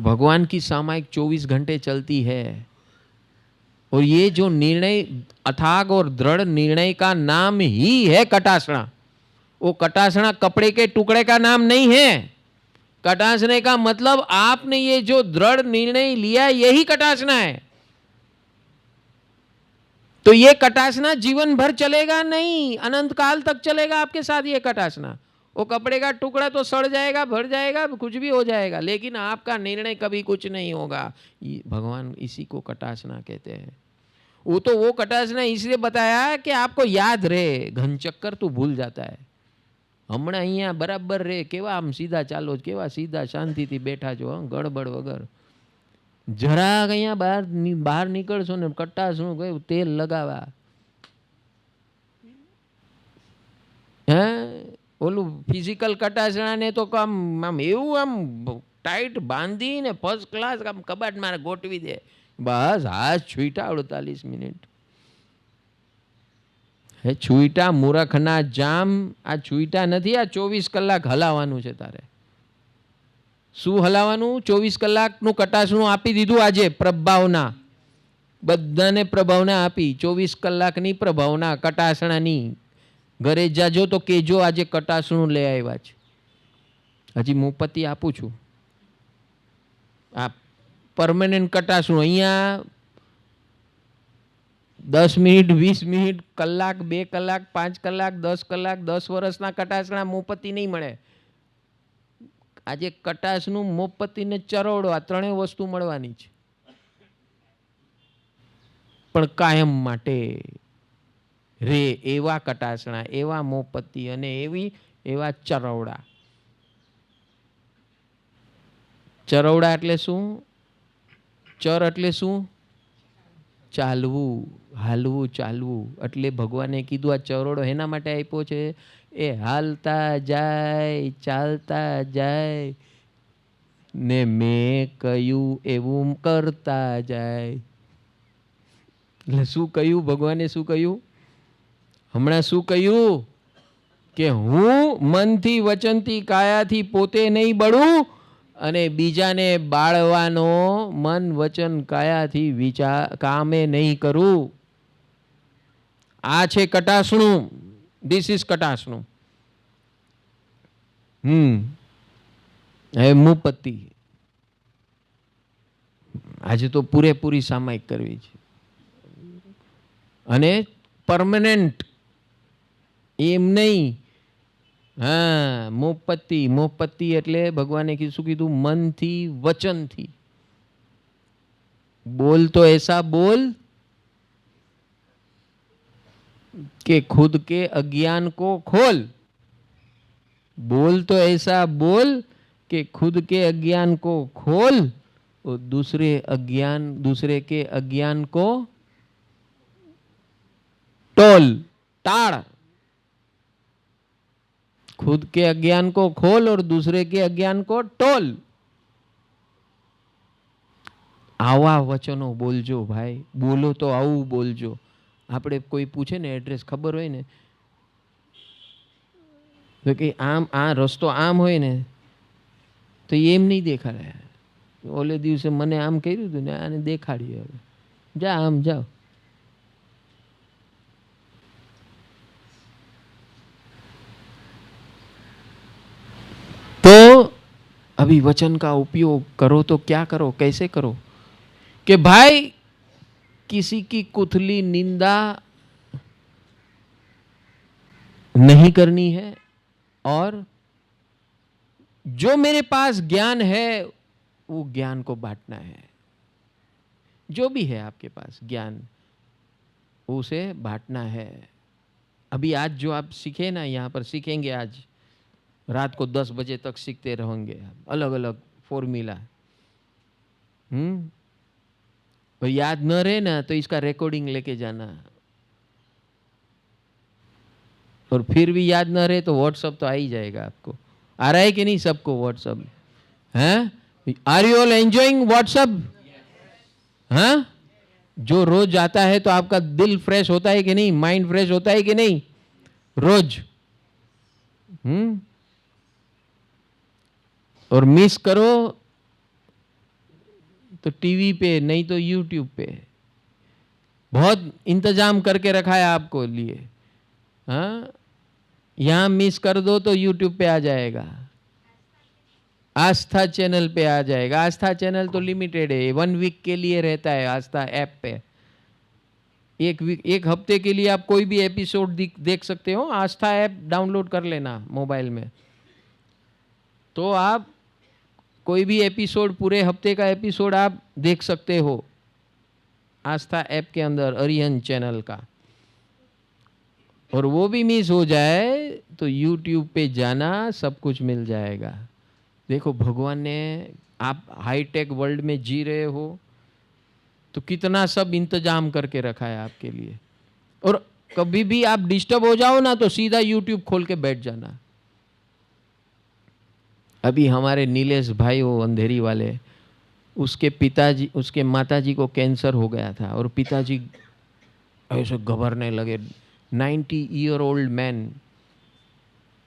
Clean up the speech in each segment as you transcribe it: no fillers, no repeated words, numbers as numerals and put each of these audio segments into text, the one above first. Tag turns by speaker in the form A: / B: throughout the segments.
A: भगवान की सामायिक 24 घंटे चलती है। और ये जो निर्णय, अथाग और दृढ़ निर्णय का नाम ही है कटासना। वो कटासना कपड़े के टुकड़े का नाम नहीं है। कटासने का मतलब आपने ये जो दृढ़ निर्णय लिया, यही कटासना है। तो ये कटासना जीवन भर चलेगा नहीं, अनंत काल तक चलेगा आपके साथ ये कटासना। वो कपड़े का टुकड़ा तो सड़ जाएगा, भर जाएगा, कुछ भी हो जाएगा, लेकिन आपका निर्णय कभी कुछ नहीं होगा। भगवान इसी को कटासना कहते हैं। वो तो वो कटासना इसलिए बताया कि आपको याद रहे, घन चक्कर तो भूल जाता है। हमने અહીંયા બરાબર રે, કેવા આમ સીધા ચાલો, કેવા સીધા શાંતિથી બેઠા છો, ગડબડ વગર। જરાક અહીંયા બહાર નીકળશો ને કટાશનું કયું તેલ લગાવા, હે ઓલું ફિઝિકલ કટાસણાને તો આમ એવું આમ ટાઈટ બાંધીને ફર્સ્ટ ક્લાસ આમ કબાટ મારે ગોઠવી દે, બસ હાથ છૂટા 48 મિનિટ। હે છુઈટા મૂરખના જામ, આ છુઈટા નથી, આ 24 કલાક હલાવવાનું છે તારે। શું હલાવવાનું? 24 કલાકનું કટાસણું આપી દીધું આજે પ્રભાવના, બધાને પ્રભાવના આપી। 24 કલાકની પ્રભાવના કટાસણાની। ઘરે જાજો તો કેજો આજે કટાસણું લઈ આવ્યા છે। હજી મુપત્તિ આપું છું। આ પરમેનન્ટ કટાસણું અહીંયા 10 મિનિટ, 20 મિનિટ, કલાક, 2 કલાક, 5 કલાક, 10 કલાક, 10 વર્ષના કટાસણા મોપત્તિ નહીં મળે। આજે કટાસનું, મોપત્તિને ચરોડો, આ ત્રણેય વસ્તુ મળવાની છે, પણ કાયમ માટે રે એવા કટાસણા, એવા મોપત્તિ અને એવા ચરોડા। ચરોડા એટલે શું? ચર એટલે શું? ચાલવું, હાલવું, ચાલવું। એટલે ભગવાને કીધું આ ચરોડો એના માટે આપ્યો છે, એ હાલતા જાય, ચાલતા જાય ને મેં કહ્યું એવું કરતા જાય। એટલે શું કહ્યું ભગવાને? શું કહ્યું હમણાં? શું કહ્યું કે હું મનથી, વચનથી, કાયાથી પોતે નહીં બળું અને બીજાને બાળવાનો મન, વચન, કાયાથી કામે નહીં કરું। આ છે કટાસણું। This is કટાસણું। હવે મુપત્તિ આજે તો પૂરેપૂરી સામાયિક કરવી છે અને પરમનન્ટ, એમ નહીં। હા, મોપત્તિ, મોપત્તિ એટલે ભગવાને શું કીધું? મનથી, વચનથી। बोल तो ऐसा बोल कि खुद के अज्ञान को खोल। बोल तो ऐसा बोल कि खुद के अज्ञान को खोल और दूसरे के अज्ञान को टोल, टाड़। खुद के अज्ञान को खोल और दूसरे के अज्ञान को टोल। आवा वचनो बोलजो भाई, बोलो तो आવું बोलजो। આપણે કોઈ પૂછે ને એડ્રેસ ખબર હોય ને તો કે આમ આ રસ્તો આમ હોય ને તો એમ નહીં દેખાડે। ઓલે દિવસે મને આમ કર્યું હતું ને આને દેખાડ્યું, હવે જા આમ જાઓ। तो अभी वचन का उपयोग करो तो क्या करो, कैसे करो कि भाई किसी की कुथली निंदा नहीं करनी है और जो मेरे पास ज्ञान है वो ज्ञान को बांटना है। जो भी है आपके पास ज्ञान, उसे बांटना है। अभी आज जो आप सीखे ना, यहाँ पर सीखेंगे, आज रात को 10 बजे तक सीखते रहेंगे अलग अलग फॉर्मूला। और याद न रहे ना तो इसका रिकॉर्डिंग लेके जाना, और फिर भी याद न रहे तो व्हाट्सअप तो आ ही जाएगा आपको। आ रहा है कि नहीं सबको व्हाट्सअप? हैं? Are you all enjoying WhatsApp? हाँ, जो रोज आता है तो आपका दिल फ्रेश होता है कि नहीं, माइंड फ्रेश होता है कि नहीं रोज? और मिस करो तो टीवी पे, नहीं तो यूट्यूब पे। बहुत इंतजाम करके रखा है आपको लिए। हाँ, यहाँ मिस कर दो तो यूट्यूब पे आ जाएगा, आस्था चैनल पे आ जाएगा। आस्था चैनल तो लिमिटेड है, 1 वीक के लिए रहता है आस्था ऐप पे। एक हफ्ते के लिए आप कोई भी एपिसोड देख सकते हो। आस्था ऐप डाउनलोड कर लेना मोबाइल में, तो आप कोई भी एपिसोड, पूरे हफ्ते का एपिसोड आप देख सकते हो आस्था ऐप के अंदर, अरिहंत चैनल का। और वो भी मिस हो जाए तो यूट्यूब पे जाना, सब कुछ मिल जाएगा। देखो भगवान ने, आप हाईटेक वर्ल्ड में जी रहे हो तो कितना सब इंतजाम करके रखा है आपके लिए। और कभी भी आप डिस्टर्ब हो जाओ ना तो सीधा यूट्यूब खोल के बैठ जाना। अभी हमारे नीलेश भाई, वो अंधेरी वाले, उसके पिताजी, उसके माताजी को कैंसर हो गया था और पिताजी ऐसे घबराने लगे। 90-year-old मैन,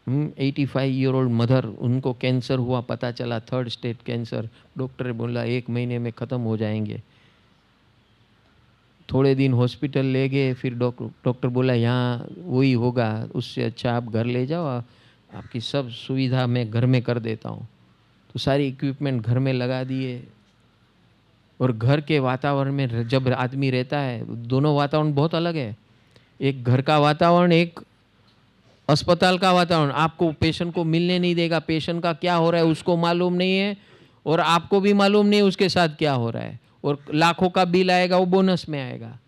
A: 85-year-old मदर, उनको कैंसर हुआ, पता चला 3rd स्टेज कैंसर। डॉक्टर ने बोला 1 महीने में ख़त्म हो जाएंगे। थोड़े दिन हॉस्पिटल ले गए, फिर डॉक्टर बोला यहाँ वही होगा, उससे अच्छा आप घर ले जाओ, आपकी सब सुविधा मैं घर में कर देता हूँ। तो सारी इक्विपमेंट घर में लगा दिए। और घर के वातावरण में जब आदमी रहता है, दोनों वातावरण बहुत अलग है। एक घर का वातावरण, एक अस्पताल का वातावरण। आपको पेशेंट को मिलने नहीं देगा, पेशेंट का क्या हो रहा है उसको मालूम नहीं है, और आपको भी मालूम नहीं उसके साथ क्या हो रहा है। और लाखों का बिल आएगा, वो बोनस में आएगा।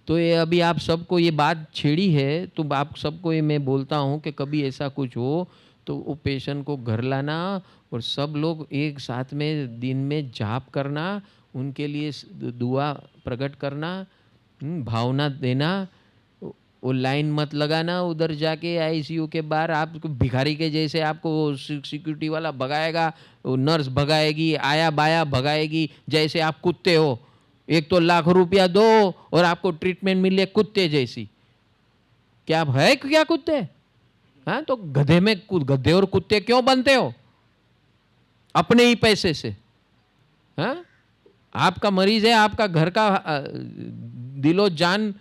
A: तो ये अभी आप सबको ये बात छेड़ी है, तो आप सबको ये मैं बोलता हूँ कि कभी ऐसा कुछ हो तो वो पेशेंट को घर लाना और सब लोग एक साथ में दिन में जाप करना, उनके लिए दुआ प्रकट करना, भावना देना। वो लाइन मत लगाना उधर जाके आईसीयू के बाहर, आपको भिखारी के जैसे आपको सिक्योरिटी वाला भगाएगा, वो नर्स भगाएगी, आया बाया भगाएगी, जैसे आप कुत्ते हो। एक तो लाख रुपया दो और आपको ट्रीटमेंट मिले कुत्ते जैसी। क्या आप है क्या कुत्ते? हाँ, तो गधे और कुत्ते क्यों बनते हो? अपने ही पैसे से। हाँ, आपका मरीज है, आपका घर का दिलो जान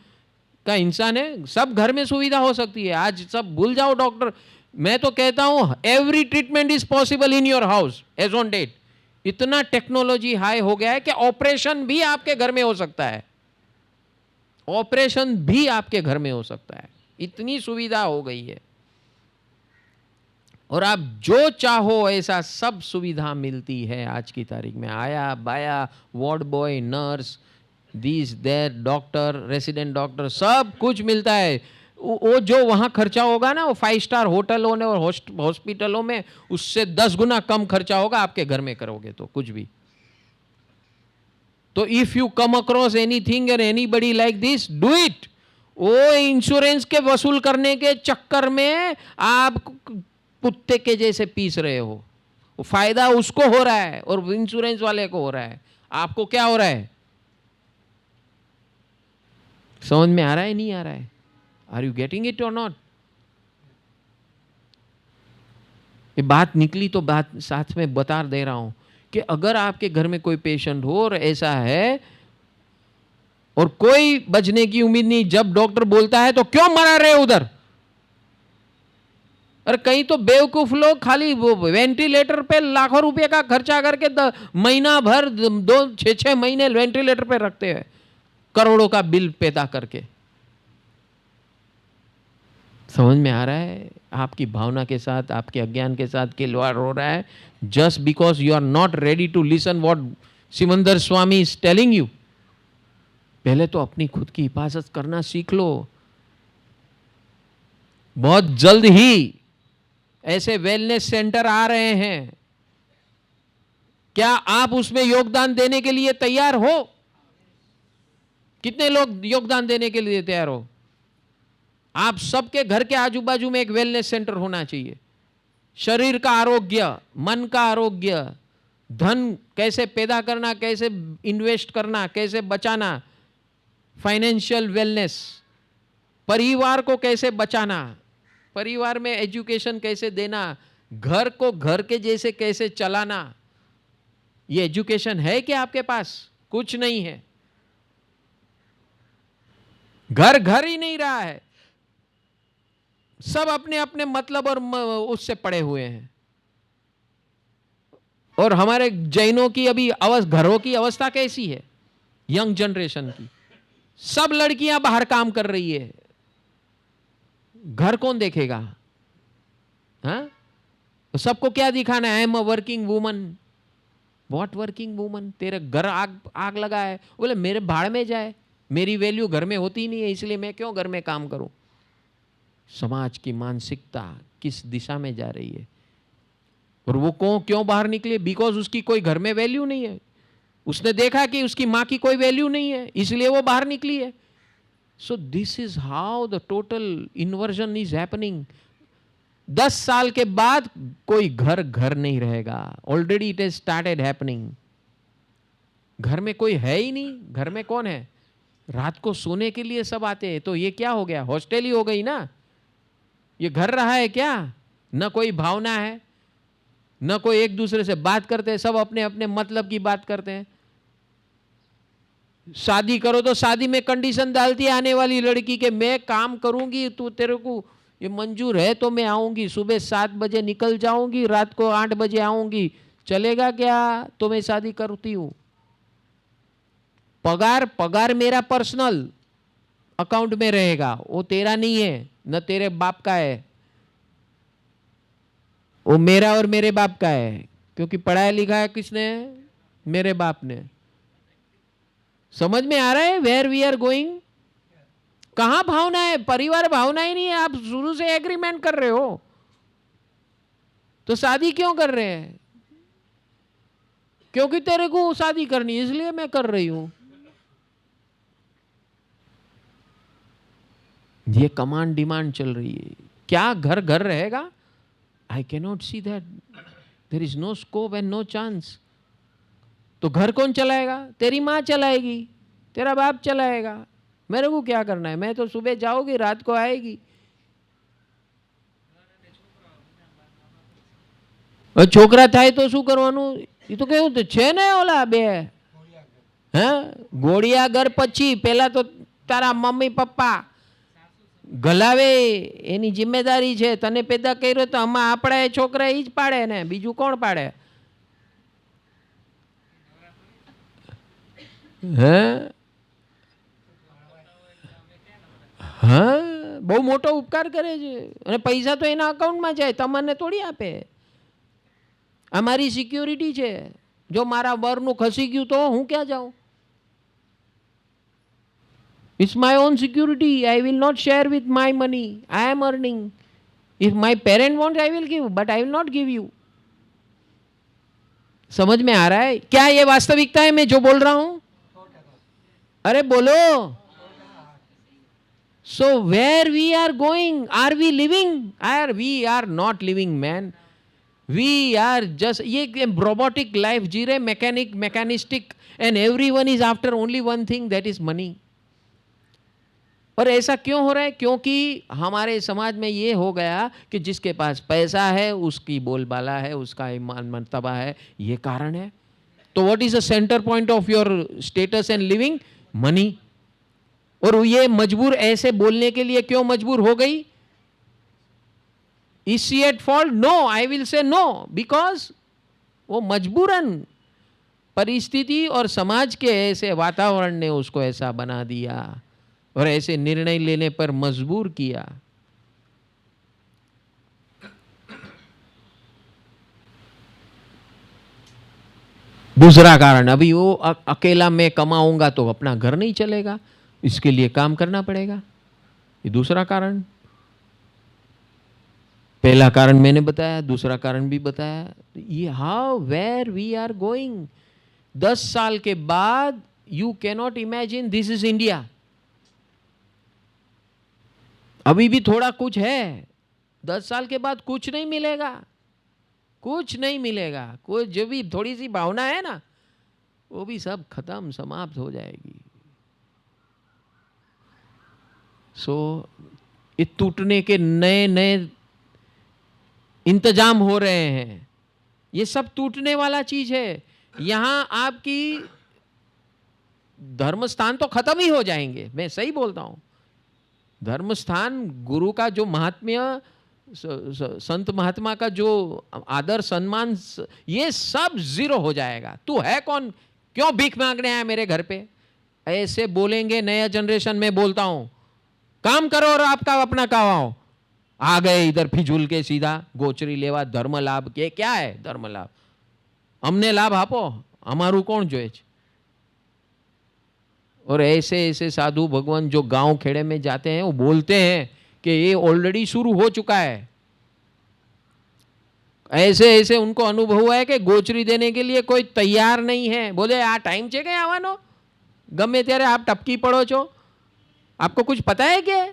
A: का इंसान है, सब घर में सुविधा हो सकती है। आज सब भूल जाओ डॉक्टर। मैं तो कहता हूं every treatment is possible in your house as on date. इतना टेक्नोलॉजी हाई हो गया है कि ऑपरेशन भी आपके घर में हो सकता है। ऑपरेशन भी आपके घर में हो सकता है, इतनी सुविधा हो गई है। और आप जो चाहो ऐसा सब सुविधा मिलती है आज की तारीख में। आया बाया, ward boy, nurse, this there, doctor, resident doctor, सब कुछ मिलता है। वो जो वहाँ खर्चा होगा ना, वो 5 स्टार होटलों में और हॉस्पिटलों में, उससे 10 गुना कम खर्चा होगा आपके घर में करोगे तो कुछ भी। तो if you come across anything और anybody like this, do it. वो इंश्योरेंस के वसूल करने के चक्कर में आप कुत्ते के जैसे पीस रहे हो। वो फायदा उसको हो रहा है और इंश्योरेंस वाले को हो रहा है, आपको क्या हो रहा है? समझ में आ रहा है, नहीं आ रहा है? आर यू गेटिंग इट और नॉट? ये बात निकली तो बात साथ में बता दे रहा हूं कि अगर आपके घर में कोई पेशेंट हो और ऐसा है और कोई बचने की उम्मीद नहीं, जब डॉक्टर बोलता है तो क्यों मरा रहे उधर? और कहीं तो बेवकूफ लोग खाली वो वेंटिलेटर पे लाखों रुपए का खर्चा करके महीना भर 2-6 महीने वेंटिलेटर पे रखते हैं, करोड़ों का बिल पैदा करके। समझ में आ रहा है? आपकी भावना के साथ, आपके अज्ञान के साथ खिलवाड़ हो रहा है, just because you are not ready to listen what Simandhar Swami is telling you. पहले तो अपनी खुद की हिफाजत करना सीख लो। बहुत जल्द ही ऐसे वेलनेस सेंटर आ रहे हैं, क्या आप उसमें योगदान देने के लिए तैयार हो? कितने लोग योगदान देने के लिए तैयार हो? आप सबके घर के आजू बाजू में एक वेलनेस सेंटर होना चाहिए। शरीर का आरोग्य, मन का आरोग्य, धन कैसे पैदा करना, कैसे इन्वेस्ट करना, कैसे बचाना, फाइनेंशियल वेलनेस, परिवार को कैसे बचाना, परिवार में एजुकेशन कैसे देना, घर को घर के जैसे कैसे चलाना, ये एजुकेशन है क्या आपके पास? कुछ नहीं है। घर घर ही नहीं रहा है, सब अपने अपने मतलब और उससे पड़े हुए हैं। और हमारे जैनों की अभी घरों की अवस्था कैसी है? यंग जनरेशन की सब लड़कियां बाहर काम कर रही है, घर कौन देखेगा? हाँ, तो सबको क्या दिखाना है? I am a working woman. What working woman? तेरे घर आग आग लगा है, बोले मेरे भाड़ में जाए, मेरी वैल्यू घर में होती नहीं है, इसलिए मैं क्यों घर में काम करूं? समाज की मानसिकता किस दिशा में जा रही है? और वो क्यों बाहर निकले? बिकॉज उसकी कोई घर में वैल्यू नहीं है, उसने देखा कि उसकी मां की कोई वैल्यू नहीं है, इसलिए वो बाहर निकली है। So this is how the total inversion is happening. 10 साल के बाद कोई घर घर नहीं रहेगा, already it is started happening. घर में कोई है ही नहीं। घर में कौन है? रात को सोने के लिए सब आते हैं, तो ये क्या हो गया? हॉस्टल ही हो गई ना। ये घर रहा है क्या? न कोई भावना है, न कोई एक दूसरे से बात करते हैं, सब अपने अपने मतलब की बात करते हैं। शादी करो तो शादी में कंडीशन डालती है आने वाली लड़की के, मैं काम करूंगी, तू तेरे को ये मंजूर है तो मैं आऊंगी, सुबह 7 बजे निकल जाऊंगी, रात को 8 बजे आऊंगी, चलेगा क्या? तो मैं शादी करती हूं। पगार मेरा पर्सनल अकाउंट में रहेगा, वो तेरा नहीं है, न तेरे बाप का है, वो मेरा और मेरे बाप का है। क्योंकि पढ़ाया लिखा है किसने? मेरे बाप ने। समझ में आ रहा है वेयर वी आर गोइंग? कहां भावना है? परिवार भावना ही नहीं है। आप शुरू से एग्रीमेंट कर रहे हो, तो शादी क्यों कर रहे हैं? क्योंकि तेरे को शादी करनी, इसलिए मैं कर रही हूं। ये कमांड डिमांड चल रही है। क्या घर घर रहेगा? I cannot see that. There is no scope and no chance. तो घर कौन चलाएगा? तेरी मां चलाएगी, तेरा बाप चलाएगा। मेरे को क्या करना है? मैं तो सुबह जाऊंगी, रात को आएगी। छोकरा થાય તો શું કરવાનું? એ તો કેવું છે ને, ઓલા બે ગોળિયા ઘર પછી પેલા તો તારા મમ્મી પપ્પા ગલાવે, એની જિમ્મેદારી છે। તને પેદા કર્યો તો આમાં આપણા છોકરા ઈ જ પાડે ને, બીજું કોણ પાડે? હા, બહુ મોટો ઉપકાર કરે છે, અને પૈસા તો એના અકાઉન્ટમાં જાય, તમને થોડી આપે। અમારી સિક્યોરિટી છે, જો મારા વરનું ખસી ગયું તો હું ક્યાં જાઉં? It's my own security. I will not share with my money. I am earning. If my parent wants, I will give, but I will not give you. समझ में आ रहा है? क्या ये वास्तविकता है मैं जो बोल रहा हूं? अरे बोलो। So where we are going? Are we living? We are not living, man. We are just ये robotic life जी रहे, mechanistic, and everyone is after only one thing, that is money. और ऐसा क्यों हो रहा है? क्योंकि हमारे समाज में ये हो गया कि जिसके पास पैसा है उसकी बोलबाला है, उसका ईमान मर्तबा है, ये कारण है। तो what is the centre point of your status and living? Money. और ये मजबूर ऐसे बोलने के लिए क्यों मजबूर हो गई? Is she at fault? No, I will say no, because वो मजबूरन परिस्थिति और समाज के ऐसे वातावरण ने उसको ऐसा बना दिया और ऐसे निर्णय लेने पर मजबूर किया। दूसरा कारण, अभी वो अकेला मैं कमाऊंगा तो अपना घर नहीं चलेगा, इसके लिए काम करना पड़ेगा। ये दूसरा कारण। पहला कारण मैंने बताया, दूसरा कारण भी बताया। ये how where we are going. 10 साल के बाद you cannot imagine this is India. अभी भी थोड़ा कुछ है, 10 साल के बाद कुछ नहीं मिलेगा, कुछ नहीं मिलेगा। कोई जो भी थोड़ी सी भावना है ना, वो भी सब खत्म, समाप्त हो जाएगी। ये टूटने के नए नए इंतजाम हो रहे हैं। ये सब टूटने वाला चीज है। यहां आपकी धर्म स्थान तो खत्म ही हो जाएंगे, मैं सही बोलता हूं। धर्म स्थान, गुरु का जो महात्म्य, संत महात्मा का जो आदर सम्मान, ये सब जीरो हो जाएगा। तू है कौन, क्यों भीख मांगने आया मेरे घर पे, ऐसे बोलेंगे नया जनरेशन में। बोलता हूं काम करो और आपका अपना कमाओ। आ गए इधर फिजूल के सीधा गोचरी लेवा धर्म लाभ के। क्या है धर्म लाभ? अमने लाभ आपो, हमारू कौन जोए छे? और ऐसे ऐसे साधु भगवान जो गांव खेड़े में जाते हैं वो बोलते हैं कि ये ऑलरेडी शुरू हो चुका है। ऐसे ऐसे उनको अनुभव हुआ है कि गोचरी देने के लिए कोई तैयार नहीं है। बोले आ टाइम छे के आवानो, गमे त्यारे आप टपकी पड़ो छो, आपको कुछ पता है क्या?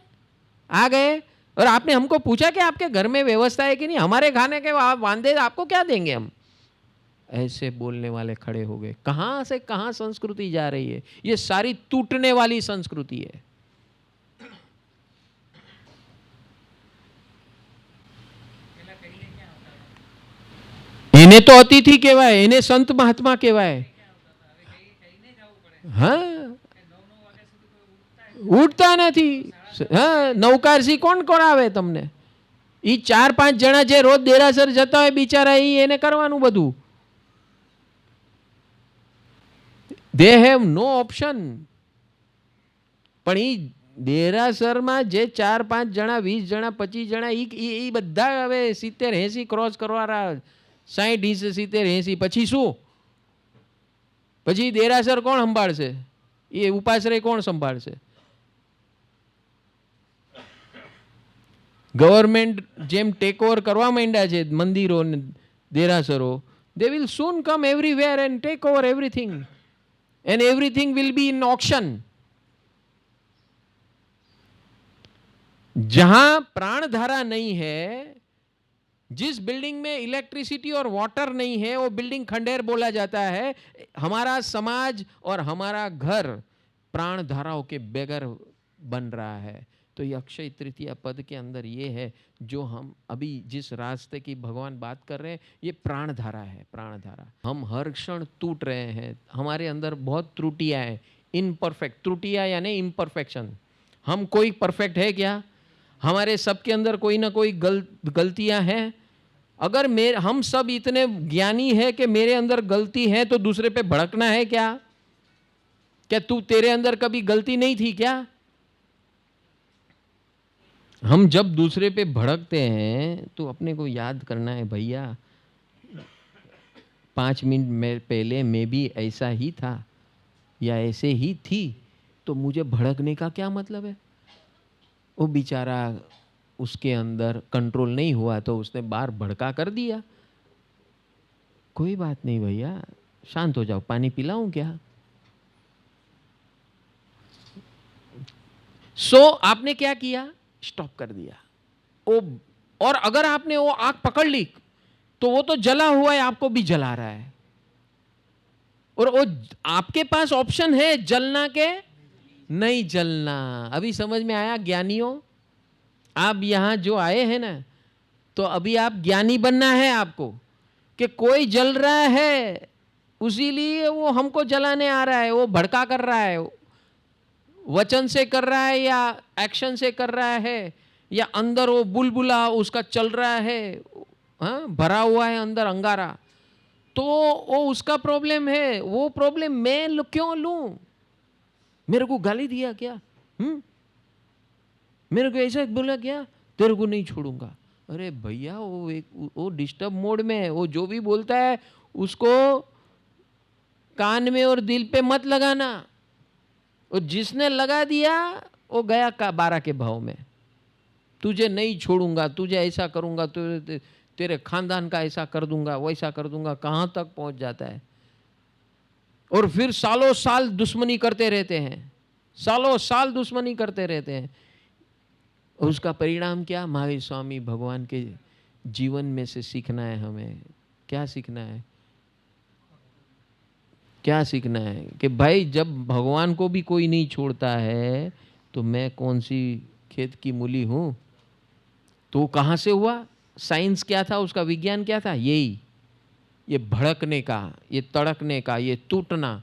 A: आ गए और आपने हमको पूछा कि आपके घर में व्यवस्था है कि नहीं, हमारे खाने के वांदे आपको क्या देंगे हम। ऐसे बोलने वाले खड़े हो गए। कहां से कहां संस्कृति जा रही है, ये सारी टूटने वाली संस्कृति है। इन्हें तो अतिथि कहेवाय, इन्हें संत महात्मा कहेवाय। हाँ, ઉઠતા નથી। હા, નૌકારસી કોણ કરાવે તમને? એ 4-5 જણા જે રોજ દેરાસર જતા હોય બિચારા, એને કરવાનું બધું। They have no option. પણ એ દેરાસરમાં જે 4-5 જણા, 20 જણા, 25 જણા, એ બધા હવે 70-80 ક્રોસ કરવાના। 60, 70, 80 પછી શું? પછી દેરાસર કોણ સંભાળશે? એ ઉપાશ્રય કોણ સંભાળશે? ગવર્મેન્ટ જેમ ટેક ઓવર કરવા માંડ્યા છે મંદિરો ને દેરાસરો, they will soon come everywhere and take over everything, and everything will be in auction। जहां प्राण धारा नहीं है, जिस बिल्डिंग में इलेक्ट्रिसिटी और वाटर नहीं है, वो बिल्डिंग खंडेर बोला जाता है। हमारा समाज और हमारा घर प्राण धाराओं के बगैर बन रहा है। तो ये अक्षय तृतीया पद के अंदर ये है, जो हम अभी जिस रास्ते की भगवान बात कर रहे हैं, ये प्राण धारा है, प्राण धारा। हम हर क्षण टूट रहे हैं, हमारे अंदर बहुत त्रुटियां हैं, इनपरफेक्ट त्रुटियां यानी इम्परफेक्शन। हम कोई परफेक्ट है क्या? हमारे सबके अंदर कोई ना कोई गलतियां हैं। अगर हम सब इतने ज्ञानी है कि मेरे अंदर गलती है, तो दूसरे पे भड़कना है क्या? क्या तू, तेरे अंदर कभी गलती नहीं थी क्या? हम जब दूसरे पे भड़कते हैं तो अपने को याद करना है, भैया 5 मिनट में पहले मैं भी ऐसा ही था या ऐसे ही थी, तो मुझे भड़कने का क्या मतलब है? वो बेचारा, उसके अंदर कंट्रोल नहीं हुआ तो उसने बाहर भड़का कर दिया। कोई बात नहीं भैया, शांत हो जाओ, पानी पिलाऊं क्या? आपने क्या किया? स्टॉप कर दिया। और अगर आपने वो आग पकड़ ली तो वो तो जला हुआ है, आपको भी जला रहा है। और वो आपके पास ऑप्शन है जलना के नहीं जलना। अभी समझ में आया ज्ञानियों? आप यहां जो आए हैं ना, तो अभी आप ज्ञानी बनना है आपको, कि कोई जल रहा है उसी लिए वो हमको जलाने आ रहा है, वो भड़का कर रहा है, वचन से कर रहा है या एक्शन से कर रहा है, या अंदर वो बुलबुला उसका चल रहा है, हाँ, भरा हुआ है अंदर अंगारा, तो वो उसका प्रॉब्लम है। वो प्रॉब्लम मैं क्यों लूं? मेरे को गाली दिया क्या? मेरे को ऐसा बोला क्या? तेरे को नहीं छोड़ूंगा। अरे भैया, वो डिस्टर्ब मोड में है। वो जो भी बोलता है उसको कान में और दिल पे मत लगाना। और जिसने लगा दिया वो गया का 12 के भाव में। तुझे नहीं छोड़ूंगा, तुझे ऐसा करूंगा, तेरे खानदान का ऐसा कर दूंगा, वैसा कर दूंगा, कहां तक पहुंच जाता है। और फिर सालों साल दुश्मनी करते रहते हैं, सालों साल दुश्मनी करते रहते हैं। और उसका परिणाम क्या? महावीर स्वामी भगवान के जीवन में से सीखना है हमें। क्या सीखना है? क्या सीखना है? कि भाई जब भगवान को भी कोई नहीं छोड़ता है तो मैं कौन सी खेत की मूली हूं? तो कहां से हुआ? साइंस क्या था उसका, विज्ञान क्या था? यही ये भड़कने का, ये तड़कने का, ये टूटना,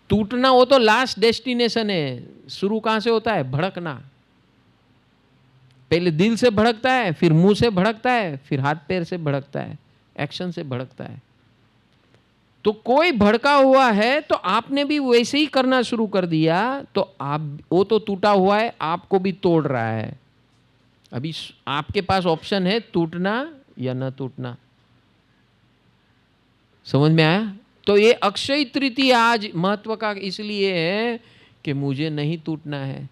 A: टूटना वो तो लास्ट डेस्टिनेशन है। शुरू कहां से होता है? भड़कना। पहले दिल से भड़कता है, फिर मुंह से भड़कता है, फिर हाथ पैर से भड़कता है, एक्शन से भड़कता है। तो कोई भड़का हुआ है तो आपने भी वैसे ही करना शुरू कर दिया, तो आप, वो तो टूटा हुआ है, आपको भी तोड़ रहा है। अभी आपके पास ऑप्शन है टूटना या न टूटना। समझ में आया? तो ये अक्षय तृतीया आज महत्व का इसलिए है कि मुझे नहीं टूटना है।